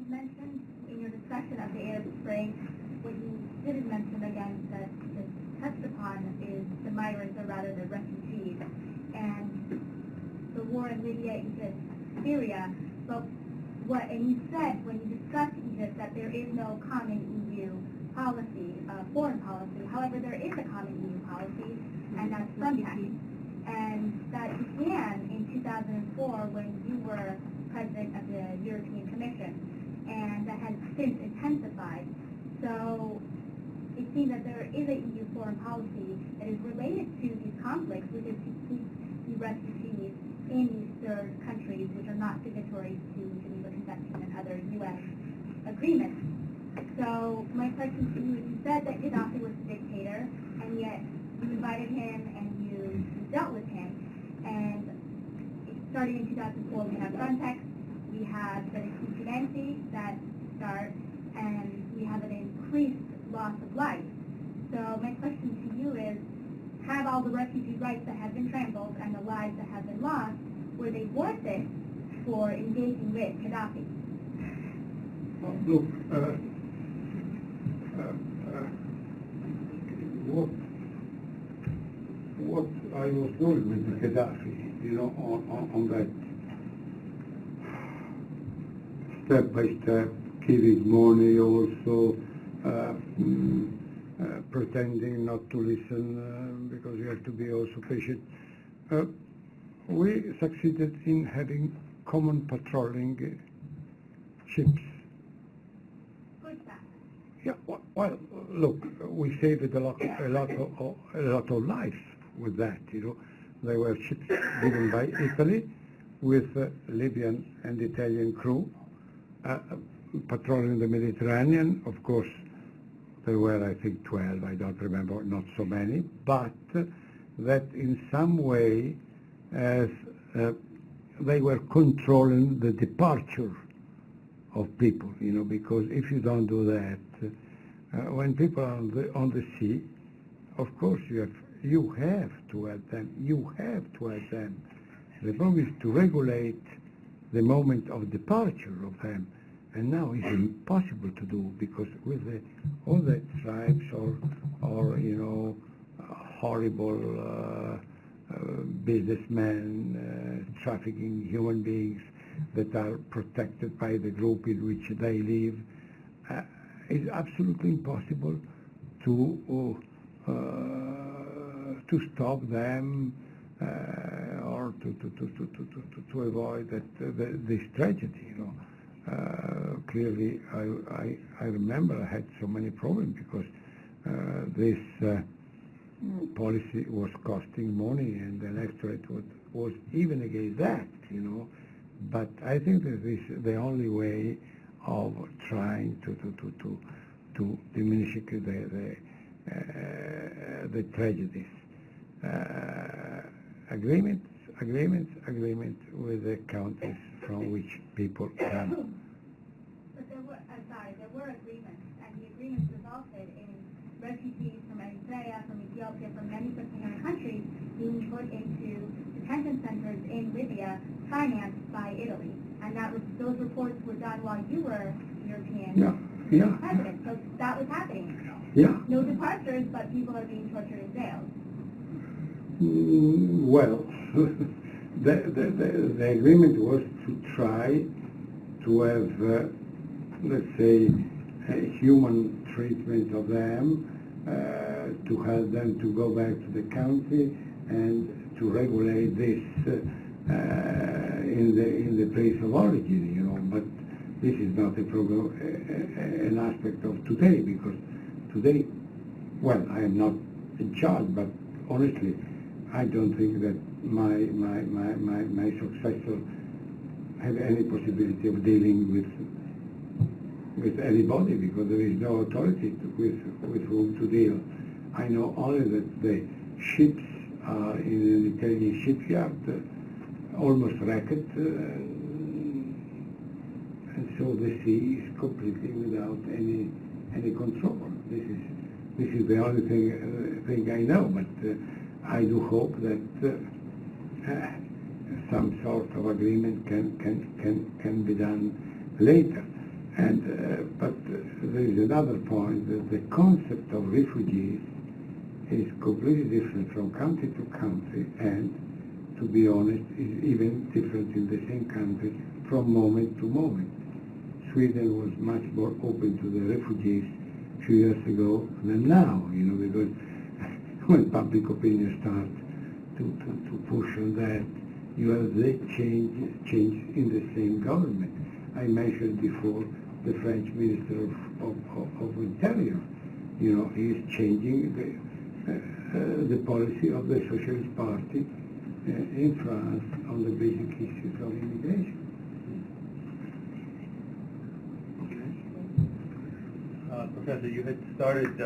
mentioned in your discussion of the Arab Spring, what you didn't mention again that touched upon is the migrants, or rather the refugees, and the war in Libya, Egypt, Syria. But and you said when you discussed Egypt that there is no common EU policy, foreign policy. However, there is a common EU policy, and that's Frontex. And that began in 2004 when you were president of the European Commission, and that has since intensified. So it seems that there is a EU foreign policy that is related to these conflicts, which is to keep the refugees in these third countries, which are not signatories to the Geneva Convention and other UN agreements. So my question to you is, you said that Gheddafi was a dictator, and yet you invited him and you dealt with him. And starting in 2004, we have Frontex, we have the respingimenti that start, and we have an increased loss of life. So my question to you is, have all the refugee rights that have been trampled and the lives that have been lost, were they worth it for engaging with Gheddafi? Look, what I was doing with Gheddafi, on that step by step, giving money also, pretending not to listen because you have to be also patient. We succeeded in having common patrolling ships. Yeah, well, look, we saved a lot of lives with that. They were ships given by Italy with Libyan and Italian crew patrolling the Mediterranean. Of course, there were, I think, 12. I don't remember, not so many, but that in some way, as they were controlling the departure of people. Because if you don't do that, when people are on the sea, of course you have to help them. You have to help them. The problem is to regulate the moment of departure of them, and now it's impossible to do because with all the tribes or horrible businessmen trafficking human beings that are protected by the group in which they live. It's absolutely impossible to stop them or to avoid this tragedy. Clearly, I remember I had so many problems because this policy was costing money, and the electorate was even against that. But I think that this is the only way of trying to diminish the tragedies. Agreements with the countries from which people come. But there were agreements, and the agreements resulted in refugees from Eritrea, from Ethiopia, from many Sub-Saharan countries being put into detention centers in Libya, financed by Italy. And those reports were done while you were European president. So that was happening. Yeah. No departures, but people are being tortured in jails. Well, the agreement was to try to have, let's say, a human treatment of them, to help them to go back to the country and to regulate this in the place of origin, But this is not a problem, an aspect of today, because today, well, I am not in charge, but honestly, I don't think that my successor have any possibility of dealing with anybody, because there is no authority with whom to deal. I know only that the ships are in an Italian shipyard, almost wrecked, and so the sea is completely without any control. This is the only thing I know, but I do hope that some sort of agreement can be done later. But there is another point, that the concept of refugees is completely different from country to country, and, to be honest, is even different in the same country from moment to moment. Sweden was much more open to the refugees a few years ago than now, because when public opinion starts to push on that, you have the change in the same government. I mentioned before the French Minister of Interior. He is changing the policy of the Socialist Party in France on the basic issues of immigration. Professor, you had started